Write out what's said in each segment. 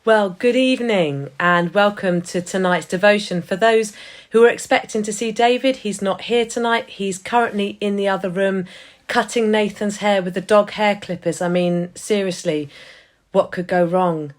Well, good evening and welcome to tonight's devotion. For those who are expecting to see David, he's not here tonight. He's currently in the other room cutting Nathan's hair with the dog hair clippers. I mean, seriously, what could go wrong?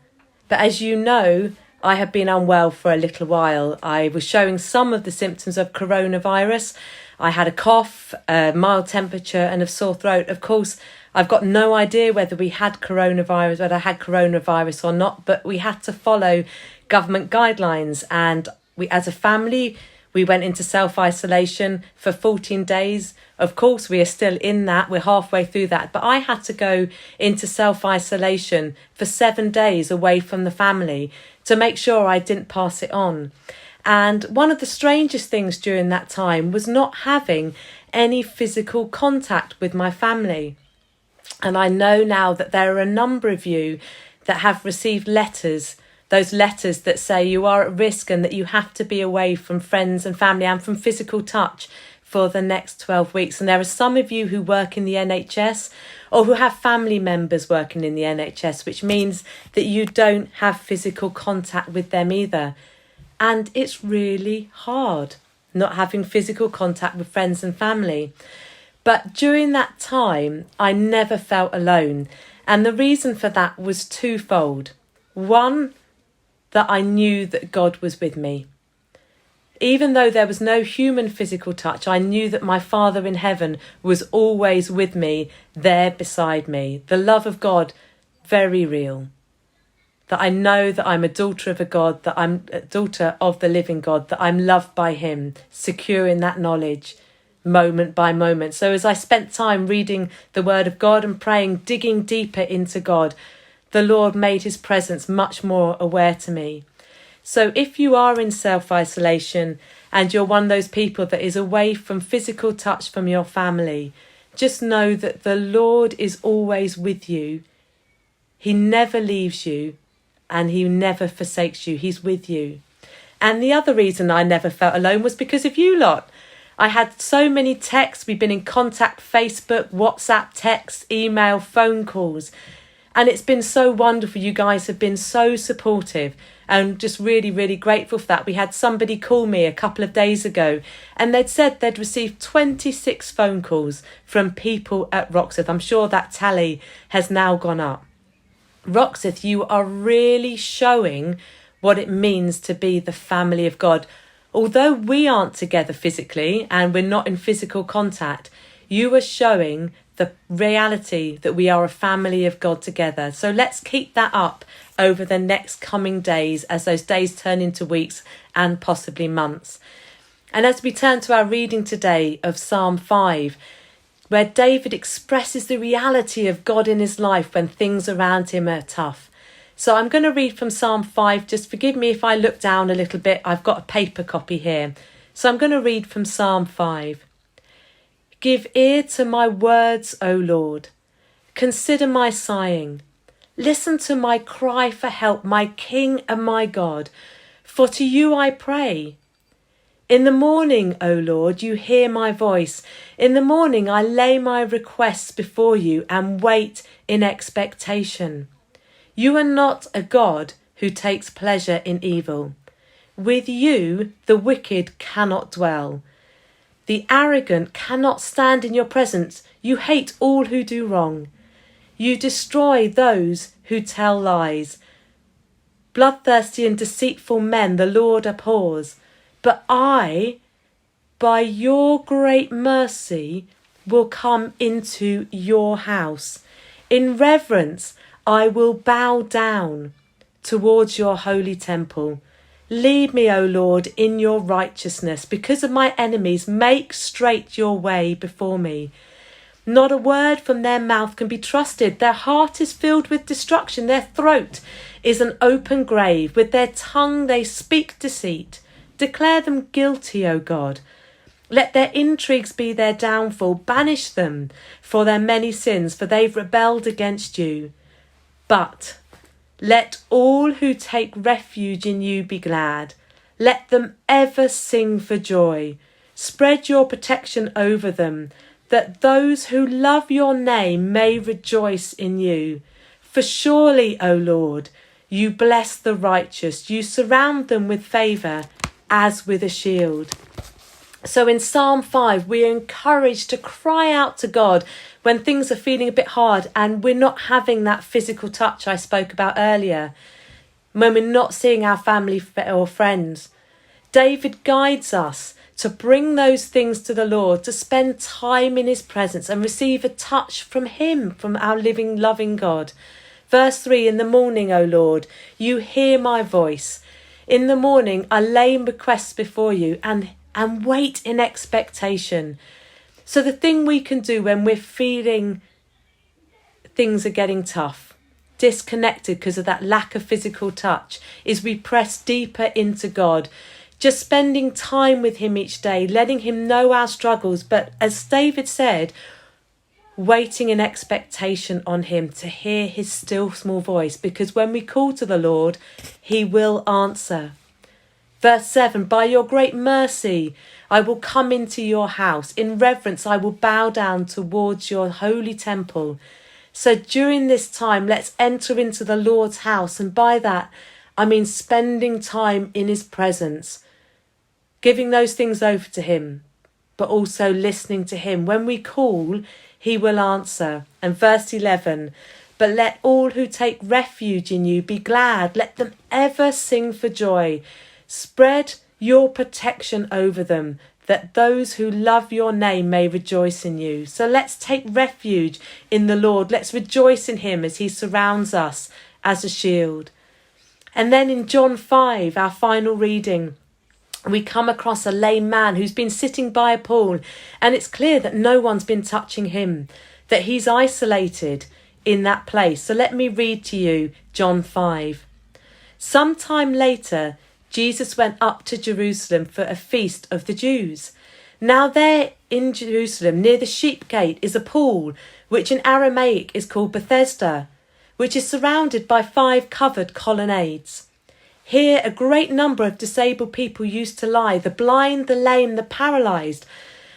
But as you know, I have been unwell for a little while. I was showing some of the symptoms of coronavirus. I had a cough, a mild temperature and a sore throat. Of course, I've got no idea whether I had coronavirus or not, but we had to follow government guidelines. And we, as a family, we went into self-isolation for 14 days. Of course, we are still in that. We're halfway through that. But I had to go into self-isolation for 7 days away from the family to make sure I didn't pass it on. And one of the strangest things during that time was not having any physical contact with my family. And I know now that there are a number of you that have received letters, those letters that say you are at risk and that you have to be away from friends and family and from physical touch for the next 12 weeks. And there are some of you who work in the NHS or who have family members working in the NHS, which means that you don't have physical contact with them either. And it's really hard not having physical contact with friends and family. But during that time, I never felt alone. And the reason for that was twofold. One, that I knew that God was with me. Even though there was no human physical touch, I knew that my Father in heaven was always with me, there beside me. The love of God, very real. That I know that I'm a daughter of a God, that I'm a daughter of the living God, that I'm loved by him, secure in that knowledge, moment by moment. So as I spent time reading the word of God and praying, digging deeper into God, the Lord made his presence much more aware to me. So if you are in self-isolation and you're one of those people that is away from physical touch from your family, just know that the Lord is always with you. He never leaves you and he never forsakes you. He's with you. And the other reason I never felt alone was because of you lot. I had so many texts. We've been in contact, Facebook, WhatsApp, texts, email, phone calls. And it's been so wonderful. You guys have been so supportive and just really, really grateful for that. We had somebody call me a couple of days ago and they'd said they'd received 26 phone calls from people at Roxeth. I'm sure that tally has now gone up. Roxeth, you are really showing what it means to be the family of God. Although we aren't together physically and we're not in physical contact, you are showing the reality that we are a family of God together. So let's keep that up over the next coming days as those days turn into weeks and possibly months. And as we turn to our reading today of Psalm 5, where David expresses the reality of God in his life when things around him are tough. So I'm going to read from Psalm 5. Just forgive me if I look down a little bit. I've got a paper copy here. So I'm going to read from Psalm 5. Give ear to my words, O Lord. Consider my sighing. Listen to my cry for help, my King and my God. For to you I pray. In the morning, O Lord, you hear my voice. In the morning I lay my requests before you and wait in expectation. You are not a God who takes pleasure in evil. With you, the wicked cannot dwell. The arrogant cannot stand in your presence. You hate all who do wrong. You destroy those who tell lies. Bloodthirsty and deceitful men the Lord abhors. But I, by your great mercy, will come into your house. In reverence, I will bow down towards your holy temple. Lead me, O Lord, in your righteousness. Because of my enemies, make straight your way before me. Not a word from their mouth can be trusted. Their heart is filled with destruction. Their throat is an open grave. With their tongue they speak deceit. Declare them guilty, O God. Let their intrigues be their downfall. Banish them for their many sins, for they've rebelled against you. But let all who take refuge in you be glad. Let them ever sing for joy. Spread your protection over them, that those who love your name may rejoice in you. For surely, O Lord, You bless the righteous. You surround them with favour as with a shield. So in Psalm 5, we are encouraged to cry out to God when things are feeling a bit hard and we're not having that physical touch I spoke about earlier, when we're not seeing our family or friends. David guides us to bring those things to the Lord, to spend time in his presence and receive a touch from him, from our living, loving God. Verse 3, in the morning, O Lord, you hear my voice. In the morning, I lay requests before you and wait in expectation. So the thing we can do when we're feeling things are getting tough, disconnected because of that lack of physical touch, is we press deeper into God, just spending time with him each day, letting him know our struggles. But as David said, waiting in expectation on him to hear his still small voice, because when we call to the Lord, he will answer. Verse 7, by your great mercy, I will come into your house. In reverence, I will bow down towards your holy temple. So during this time, let's enter into the Lord's house. And by that, I mean spending time in his presence, giving those things over to him, but also listening to him. When we call, he will answer. And verse 11, but let all who take refuge in you be glad. Let them ever sing for joy. Spread your protection over them, that those who love your name may rejoice in you. So let's take refuge in the Lord. Let's rejoice in him as he surrounds us as a shield. And then in John 5, our final reading, we come across a lame man who's been sitting by a pool, and it's clear that no one's been touching him, that he's isolated in that place. So let me read to you John 5. Sometime later, Jesus went up to Jerusalem for a feast of the Jews. Now there in Jerusalem, near the sheep gate, is a pool, which in Aramaic is called Bethesda, which is surrounded by 5 covered colonnades. Here a great number of disabled people used to lie, the blind, the lame, the paralysed,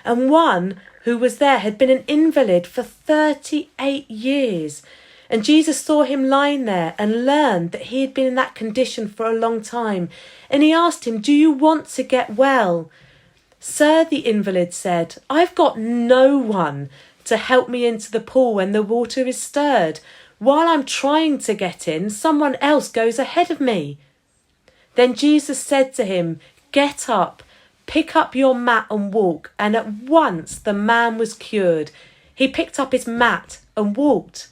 and one who was there had been an invalid for 38 years. And Jesus saw him lying there and learned that he had been in that condition for a long time. And he asked him, do you want to get well? Sir, the invalid said, I've got no one to help me into the pool when the water is stirred. While I'm trying to get in, someone else goes ahead of me. Then Jesus said to him, get up, pick up your mat and walk. And at once the man was cured. He picked up his mat and walked.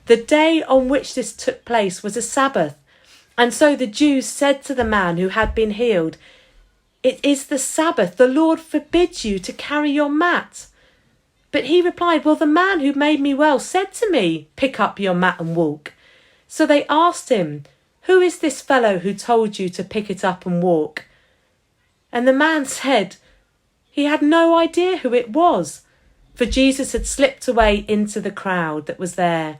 The day on which this took place was a Sabbath. And so the Jews said to the man who had been healed, it is the Sabbath. The Lord forbids you to carry your mat. But he replied, well, the man who made me well said to me, pick up your mat and walk. So they asked him, who is this fellow who told you to pick it up and walk? And the man said he had no idea who it was, for Jesus had slipped away into the crowd that was there.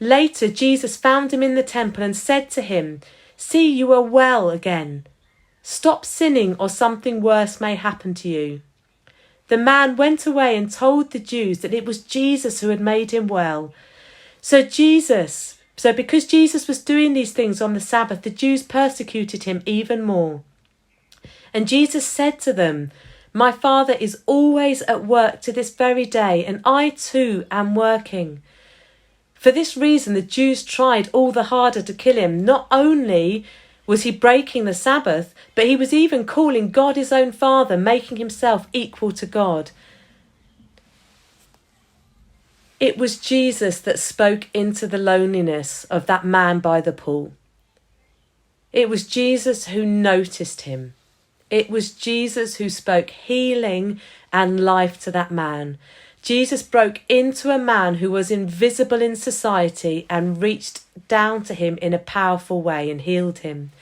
Later, Jesus found him in the temple and said to him, see, you are well again. Stop sinning or something worse may happen to you. The man went away and told the Jews that it was Jesus who had made him well. So because Jesus was doing these things on the Sabbath, the Jews persecuted him even more. And Jesus said to them, my Father is always at work to this very day, and I too am working. For this reason, the Jews tried all the harder to kill him. Not only was he breaking the Sabbath, but he was even calling God his own Father, making himself equal to God. It was Jesus that spoke into the loneliness of that man by the pool. It was Jesus who noticed him. It was Jesus who spoke healing and life to that man. Jesus broke into a man who was invisible in society and reached down to him in a powerful way and healed him.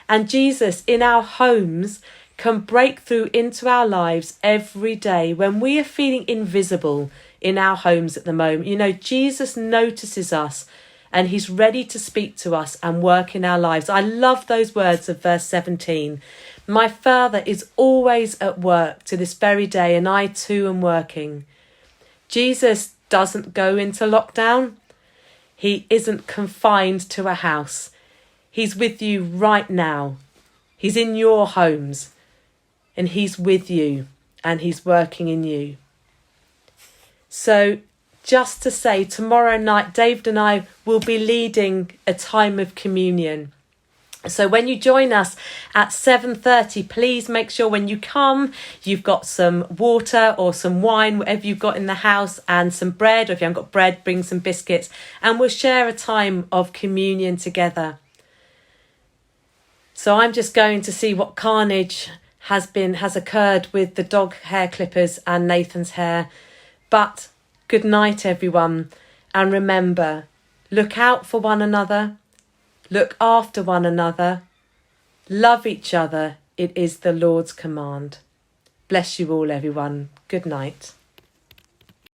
And Jesus in our homes can break through into our lives every day when we are feeling invisible in our homes at the moment. You know, Jesus notices us and he's ready to speak to us and work in our lives. I love those words of verse 17. My Father is always at work to this very day, and I too am working. Jesus doesn't go into lockdown. He isn't confined to a house. He's with you right now. He's in your homes, and he's with you, and he's working in you. So just to say, tomorrow night, David and I will be leading a time of communion. So when you join us at 7:30, please make sure when you come, you've got some water or some wine, whatever you've got in the house, and some bread, or if you haven't got bread, bring some biscuits, and we'll share a time of communion together. So I'm just going to see what carnage has occurred with the dog hair clippers and Nathan's hair. But good night, everyone. And remember, look out for one another. Look after one another. Love each other. It is the Lord's command. Bless you all, everyone. Good night.